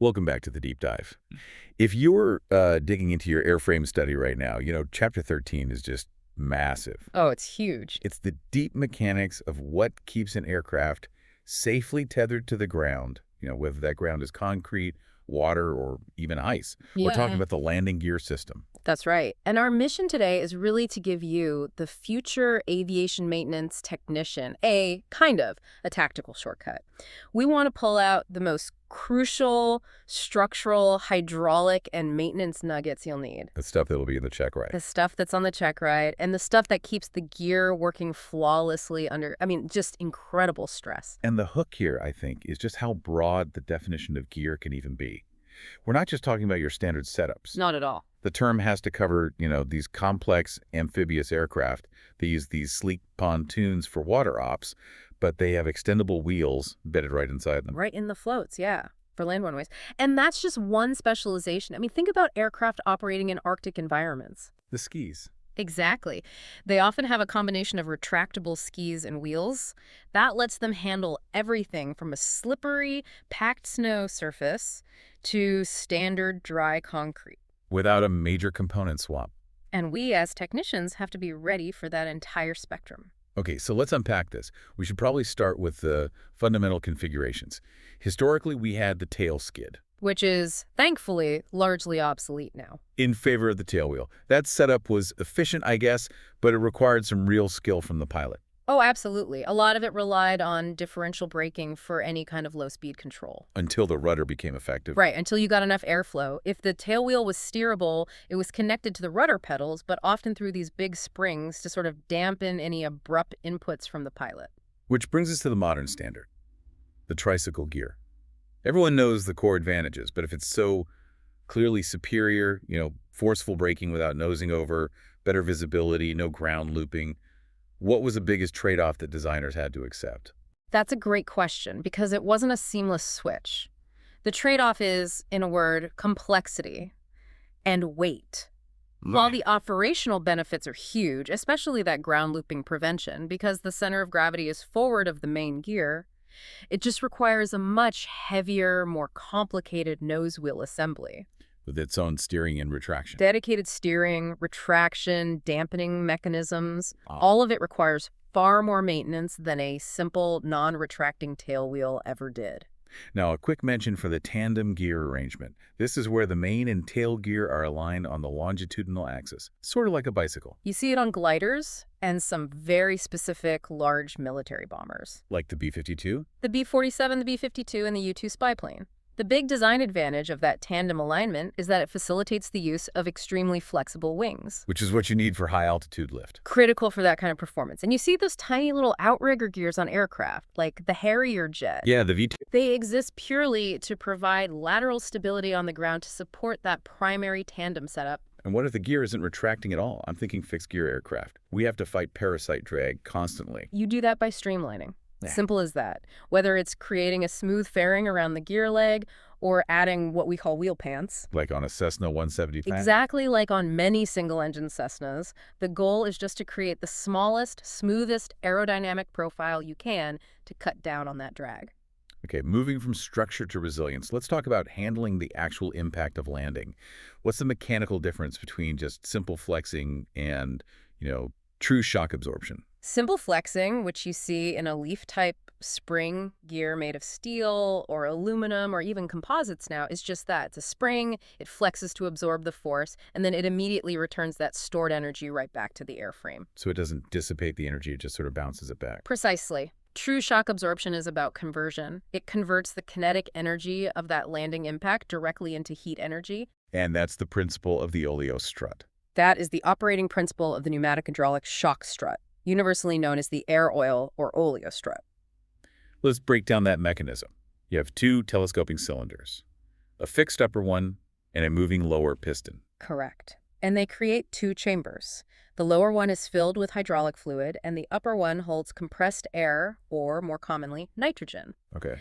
Welcome back to the deep dive. If you're digging into your airframe study right now, Chapter 13 is just massive. Oh, it's huge. It's the deep mechanics of what keeps an aircraft safely tethered to the ground, whether that ground is concrete, water, or even ice. We're talking about the landing gear system. That's right. And our mission today is really to give you, the future aviation maintenance technician, a tactical shortcut. We want to pull out the most crucial structural, hydraulic, and maintenance nuggets you'll need. The stuff that'll be in the check ride. The stuff that's on the check ride, and the stuff that keeps the gear working flawlessly under, just incredible stress. And the hook here, I think, is just how broad the definition of gear can even be. We're not just talking about your standard setups. Not at all. The term has to cover, these complex amphibious aircraft. They use these sleek pontoons for water ops, but they have extendable wheels embedded right inside them. Right in the floats, yeah, for land runways. And that's just one specialization. Think about aircraft operating in Arctic environments. The skis. Exactly. They often have a combination of retractable skis and wheels. That lets them handle everything from a slippery, packed snow surface to standard dry concrete. Without a major component swap. And we, as technicians, have to be ready for that entire spectrum. Okay, so let's unpack this. We should probably start with the fundamental configurations. Historically, we had the tail skid, which is, thankfully, largely obsolete now. In favor of the tailwheel. That setup was efficient, I guess, but it required some real skill from the pilot. Oh, absolutely. A lot of it relied on differential braking for any kind of low-speed control. Until the rudder became effective. Right, until you got enough airflow. If the tailwheel was steerable, it was connected to the rudder pedals, but often through these big springs to sort of dampen any abrupt inputs from the pilot. Which brings us to the modern standard, the tricycle gear. Everyone knows the core advantages, but if it's so clearly superior, forceful braking without nosing over, better visibility, no ground looping, what was the biggest trade-off that designers had to accept? That's a great question, because it wasn't a seamless switch. The trade-off is, in a word, complexity and weight. While the operational benefits are huge, especially that ground looping prevention, because the center of gravity is forward of the main gear, it just requires a much heavier, more complicated nose wheel assembly. With its own steering and retraction. Dedicated steering, retraction, dampening mechanisms, all of it requires far more maintenance than a simple, non-retracting tail wheel ever did. Now, a quick mention for the tandem gear arrangement. This is where the main and tail gear are aligned on the longitudinal axis, sort of like a bicycle. You see it on gliders and some very specific large military bombers. Like the B-52? The B-47, the B-52, and the U-2 spy plane. The big design advantage of that tandem alignment is that it facilitates the use of extremely flexible wings. Which is what you need for high-altitude lift. Critical for that kind of performance. And you see those tiny little outrigger gears on aircraft, like the Harrier jet. Yeah, the V2. They exist purely to provide lateral stability on the ground to support that primary tandem setup. And what if the gear isn't retracting at all? I'm thinking fixed-gear aircraft. We have to fight parasite drag constantly. You do that by streamlining. Simple as that. Whether it's creating a smooth fairing around the gear leg or adding what we call wheel pants. Like on a Cessna 175? Exactly like on many single-engine Cessnas. The goal is just to create the smallest, smoothest aerodynamic profile you can to cut down on that drag. Okay, moving from structure to resilience, let's talk about handling the actual impact of landing. What's the mechanical difference between just simple flexing and, true shock absorption? Simple flexing, which you see in a leaf-type spring gear made of steel or aluminum or even composites now, is just that. It's a spring, it flexes to absorb the force, and then it immediately returns that stored energy right back to the airframe. So it doesn't dissipate the energy, it just sort of bounces it back. Precisely. True shock absorption is about conversion. It converts the kinetic energy of that landing impact directly into heat energy. And that's the principle of the oleo strut. That is the operating principle of the pneumatic hydraulic shock strut, universally known as the air oil or oleo strut. Let's break down that mechanism. You have two telescoping cylinders, a fixed upper one and a moving lower piston. Correct. And they create two chambers. The lower one is filled with hydraulic fluid, and the upper one holds compressed air, or more commonly, nitrogen. Okay.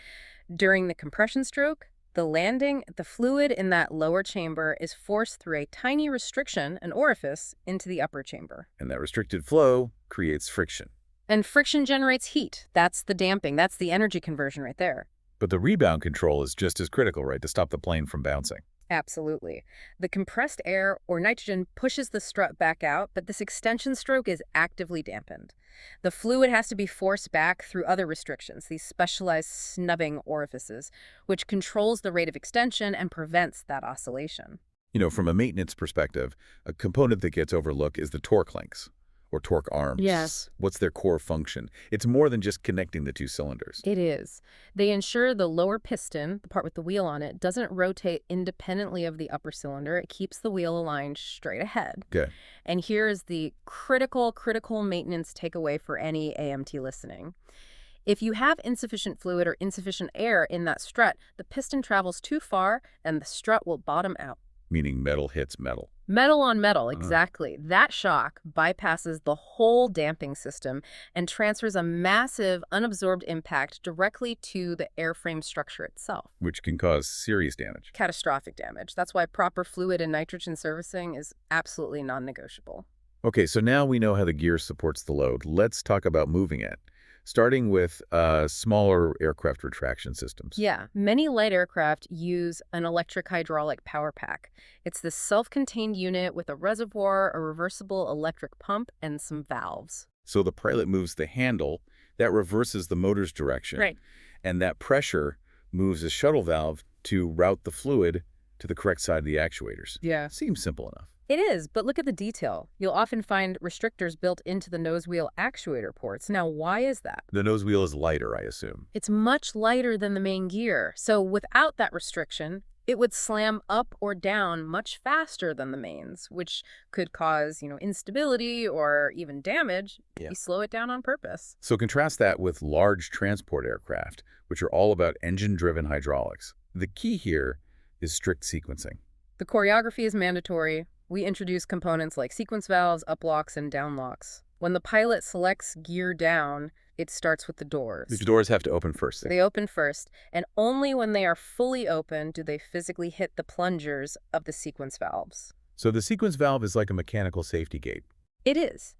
During the compression stroke, the fluid in that lower chamber is forced through a tiny restriction, an orifice, into the upper chamber. And that restricted flow creates friction. And friction generates heat. That's the damping. That's the energy conversion right there. But the rebound control is just as critical, right, to stop the plane from bouncing. Absolutely. The compressed air or nitrogen pushes the strut back out, but this extension stroke is actively dampened. The fluid has to be forced back through other restrictions, these specialized snubbing orifices, which controls the rate of extension and prevents that oscillation. From a maintenance perspective, a component that gets overlooked is the torque links, or torque arms. Yes. What's their core function? It's more than just connecting the two cylinders. It is. They ensure the lower piston, the part with the wheel on it, doesn't rotate independently of the upper cylinder. It keeps the wheel aligned straight ahead. Okay. And here is the critical maintenance takeaway for any AMT listening. If you have insufficient fluid or insufficient air in that strut, the piston travels too far and the strut will bottom out. Meaning metal hits metal. Metal on metal, exactly. That shock bypasses the whole damping system and transfers a massive unabsorbed impact directly to the airframe structure itself. Which can cause serious damage. Catastrophic damage. That's why proper fluid and nitrogen servicing is absolutely non-negotiable. Okay, so now we know how the gear supports the load. Let's talk about moving it. Starting with smaller aircraft retraction systems. Yeah, many light aircraft use an electric hydraulic power pack. It's this self-contained unit with a reservoir, a reversible electric pump, and some valves. So the pilot moves the handle, that reverses the motor's direction. Right. And that pressure moves a shuttle valve to route the fluid to the correct side of the actuators. Yeah. Seems simple enough. It is, but look at the detail. You'll often find restrictors built into the nose wheel actuator ports. Now, why is that? The nose wheel is lighter, I assume. It's much lighter than the main gear, so without that restriction, it would slam up or down much faster than the mains, which could cause, instability or even damage if you slow it down on purpose. So contrast that with large transport aircraft, which are all about engine-driven hydraulics. The key here is strict sequencing. The choreography is mandatory. We introduce components like sequence valves, uplocks, and downlocks. When the pilot selects gear down, it starts with the doors. The doors have to open first. They open first, and only when they are fully open do they physically hit the plungers of the sequence valves. So the sequence valve is like a mechanical safety gate. It is.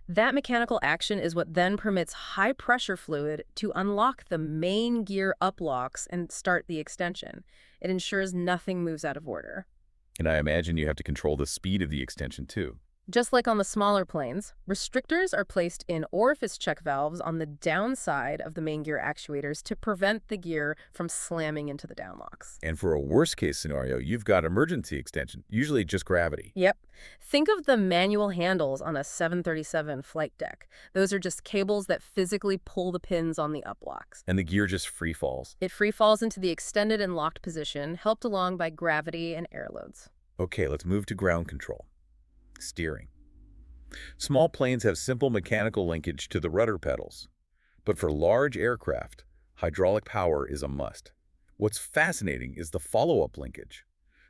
That mechanical action is what then permits high-pressure fluid to unlock the main gear uplocks and start the extension. It ensures nothing moves out of order. And I imagine you have to control the speed of the extension, too. Just like on the smaller planes, restrictors are placed in orifice check valves on the downside of the main gear actuators to prevent the gear from slamming into the downlocks. And for a worst-case scenario, you've got emergency extension, usually just gravity. Yep. Think of the manual handles on a 737 flight deck. Those are just cables that physically pull the pins on the uplocks. And the gear just free falls. It free falls into the extended and locked position, helped along by gravity and air loads. Okay, let's move to ground control. Steering. Small planes have simple mechanical linkage to the rudder pedals, but for large aircraft, hydraulic power is a must. What's fascinating is the follow-up linkage,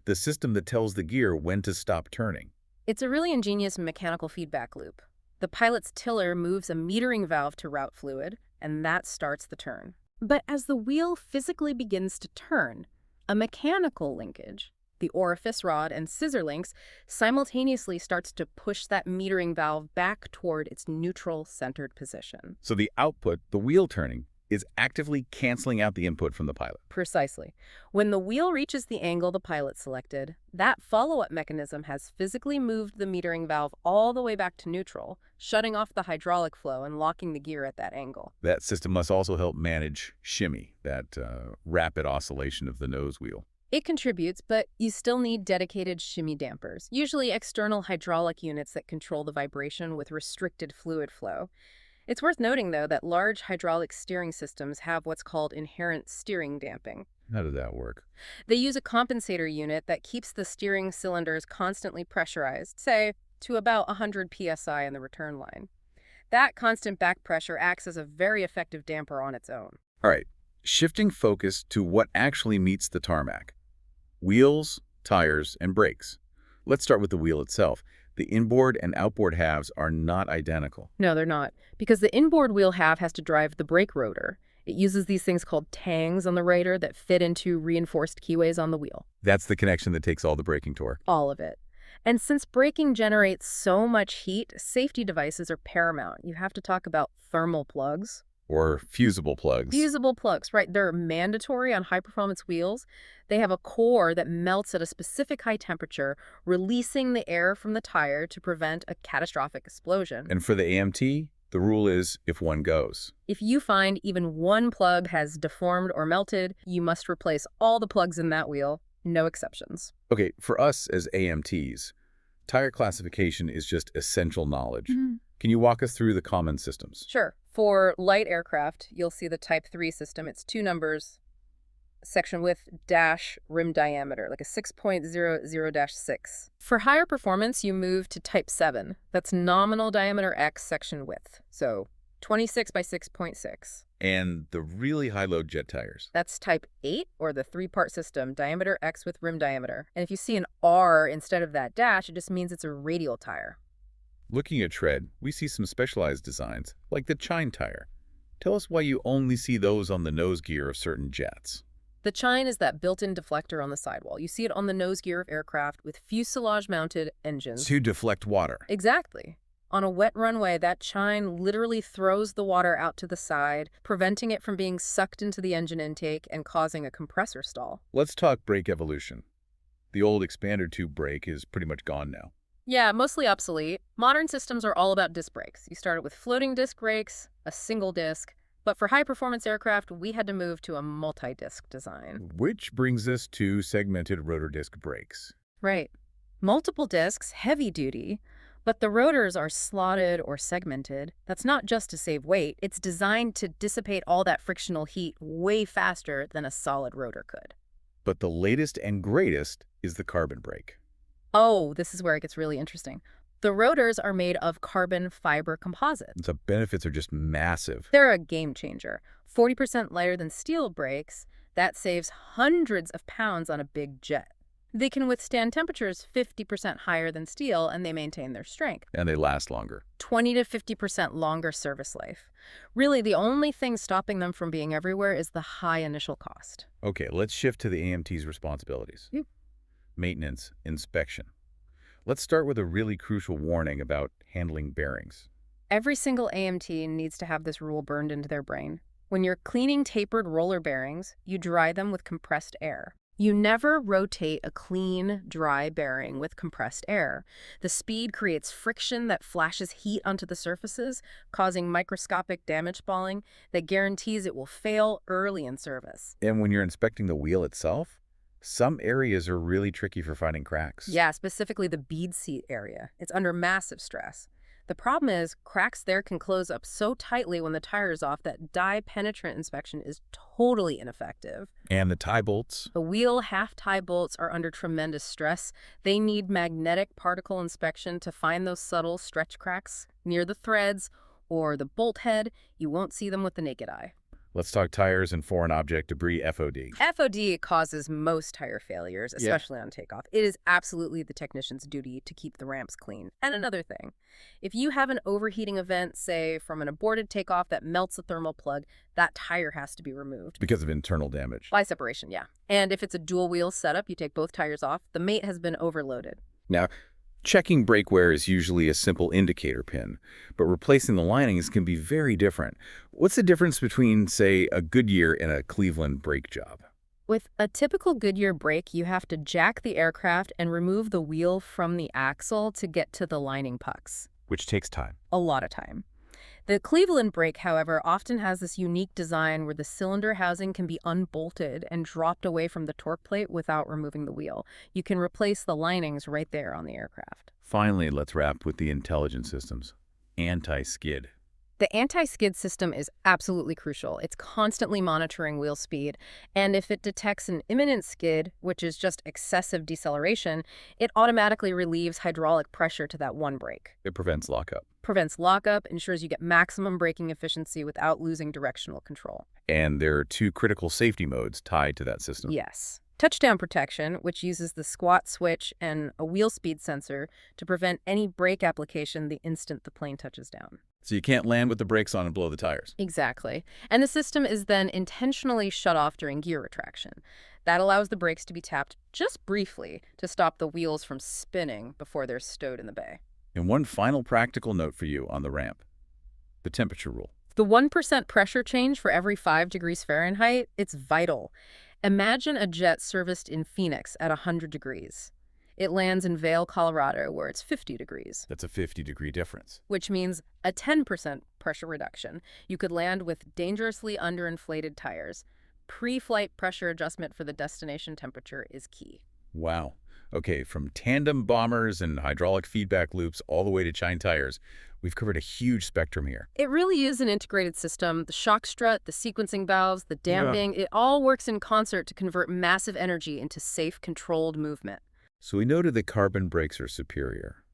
the system that tells the gear when to stop turning. It's a really ingenious mechanical feedback loop. The pilot's tiller moves a metering valve to route fluid, and that starts the turn. But as the wheel physically begins to turn, a mechanical linkage, the orifice rod and scissor links, simultaneously starts to push that metering valve back toward its neutral centered position. So the output, the wheel turning, is actively canceling out the input from the pilot. Precisely. When the wheel reaches the angle the pilot selected, that follow-up mechanism has physically moved the metering valve all the way back to neutral, shutting off the hydraulic flow and locking the gear at that angle. That system must also help manage shimmy, that rapid oscillation of the nose wheel. It contributes, but you still need dedicated shimmy dampers, usually external hydraulic units that control the vibration with restricted fluid flow. It's worth noting, though, that large hydraulic steering systems have what's called inherent steering damping. How does that work? They use a compensator unit that keeps the steering cylinders constantly pressurized, say, to about 100 psi in the return line. That constant back pressure acts as a very effective damper on its own. All right, shifting focus to what actually meets the tarmac. Wheels, tires, and brakes. Let's start with the wheel itself. The inboard and outboard halves are not identical. No, they're not, because the inboard wheel half has to drive the brake rotor. It uses these things called tangs on the rotor that fit into reinforced keyways on the wheel. That's the connection that takes all the braking torque. All of it. And since braking generates so much heat, safety devices are paramount. You have to talk about thermal plugs. or fusible plugs. Fusible plugs, right? They're mandatory on high-performance wheels. They have a core that melts at a specific high temperature, releasing the air from the tire to prevent a catastrophic explosion. And for the AMT, the rule is if one goes. If you find even one plug has deformed or melted, you must replace all the plugs in that wheel, no exceptions. Okay, for us as AMTs, tire classification is just essential knowledge. Can you walk us through the common systems? Sure. For light aircraft, you'll see the Type 3 system. It's 2 numbers, section width dash rim diameter, like a 6.00-6. For higher performance, you move to Type 7. That's nominal diameter X section width, so 26 by 6.6. And the really high-load jet tires. That's Type 8, or the 3-part system, diameter X with rim diameter. And if you see an R instead of that dash, it just means it's a radial tire. Looking at tread, we see some specialized designs, like the chine tire. Tell us why you only see those on the nose gear of certain jets. The chine is that built-in deflector on the sidewall. You see it on the nose gear of aircraft with fuselage-mounted engines. To deflect water. Exactly. On a wet runway, that chine literally throws the water out to the side, preventing it from being sucked into the engine intake and causing a compressor stall. Let's talk brake evolution. The old expander tube brake is pretty much gone now. Yeah, mostly obsolete. Modern systems are all about disc brakes. You started with floating disc brakes, a single disc, but for high-performance aircraft, we had to move to a multi-disc design. Which brings us to segmented rotor disc brakes. Right. Multiple discs, heavy-duty, but the rotors are slotted or segmented. That's not just to save weight. It's designed to dissipate all that frictional heat way faster than a solid rotor could. But the latest and greatest is the carbon brake. Oh, this is where it gets really interesting. The rotors are made of carbon fiber composite. The benefits are just massive. They're a game changer. 40% lighter than steel brakes. That saves hundreds of pounds on a big jet. They can withstand temperatures 50% higher than steel, and they maintain their strength. And they last longer. 20 to 50% longer service life. Really, the only thing stopping them from being everywhere is the high initial cost. Okay, let's shift to the AMT's responsibilities. Yep. Maintenance, inspection. Let's start with a really crucial warning about handling bearings. Every single AMT needs to have this rule burned into their brain. When you're cleaning tapered roller bearings, you dry them with compressed air. You never rotate a clean, dry bearing with compressed air. The speed creates friction that flashes heat onto the surfaces, causing microscopic damage spalling that guarantees it will fail early in service. And when you're inspecting the wheel itself, some areas are really tricky for finding cracks. Yeah, specifically the bead seat area. It's under massive stress. The problem is, cracks there can close up so tightly when the tire is off that dye-penetrant inspection is totally ineffective. And the tie bolts? The wheel half-tie bolts are under tremendous stress. They need magnetic particle inspection to find those subtle stretch cracks near the threads or the bolt head. You won't see them with the naked eye. Let's talk tires and foreign object debris, FOD. FOD causes most tire failures, especially on takeoff. It is absolutely the technician's duty to keep the ramps clean. And another thing, if you have an overheating event, say from an aborted takeoff that melts a thermal plug, that tire has to be removed. Because of internal damage. By separation, yeah. And if it's a dual wheel setup, you take both tires off, the mate has been overloaded. Now, checking brake wear is usually a simple indicator pin, but replacing the linings can be very different. What's the difference between, say, a Goodyear and a Cleveland brake job? With a typical Goodyear brake, you have to jack the aircraft and remove the wheel from the axle to get to the lining pucks. Which takes time. A lot of time. The Cleveland brake, however, often has this unique design where the cylinder housing can be unbolted and dropped away from the torque plate without removing the wheel. You can replace the linings right there on the aircraft. Finally, let's wrap with the intelligent systems. Anti-skid. The anti-skid system is absolutely crucial. It's constantly monitoring wheel speed, and if it detects an imminent skid, which is just excessive deceleration, it automatically relieves hydraulic pressure to that one brake. It prevents lockup. Prevents lockup, ensures you get maximum braking efficiency without losing directional control. And there are 2 critical safety modes tied to that system. Yes. Touchdown protection, which uses the squat switch and a wheel speed sensor to prevent any brake application the instant the plane touches down. So you can't land with the brakes on and blow the tires. Exactly. And the system is then intentionally shut off during gear retraction. That allows the brakes to be tapped just briefly to stop the wheels from spinning before they're stowed in the bay. And one final practical note for you on the ramp. The temperature rule. The 1% pressure change for every 5 degrees Fahrenheit, it's vital. Imagine a jet serviced in Phoenix at 100 degrees. It lands in Vail, Colorado, where it's 50 degrees, That's a 50-degree difference. which means a 10% pressure reduction. You could land with dangerously underinflated tires. Pre-flight pressure adjustment for the destination temperature is key. Wow. Okay, from tandem bombers and hydraulic feedback loops all the way to chine tires, we've covered a huge spectrum here. It really is an integrated system. The shock strut, the sequencing valves, the damping, it all works in concert to convert massive energy into safe, controlled movement. So we noted that carbon brakes are superior.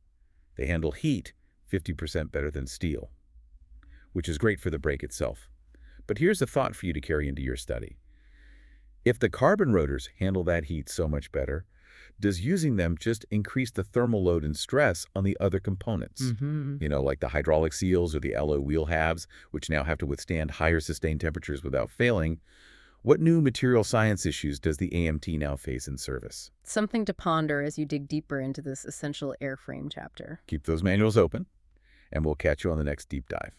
They handle heat 50% better than steel, which is great for the brake itself. But here's a thought for you to carry into your study. If the carbon rotors handle that heat so much better, does using them just increase the thermal load and stress on the other components? You know, like the hydraulic seals or the alloy wheel halves, which now have to withstand higher sustained temperatures without failing. What new material science issues does the AMT now face in service? Something to ponder as you dig deeper into this essential airframe chapter. Keep those manuals open, and we'll catch you on the next deep dive.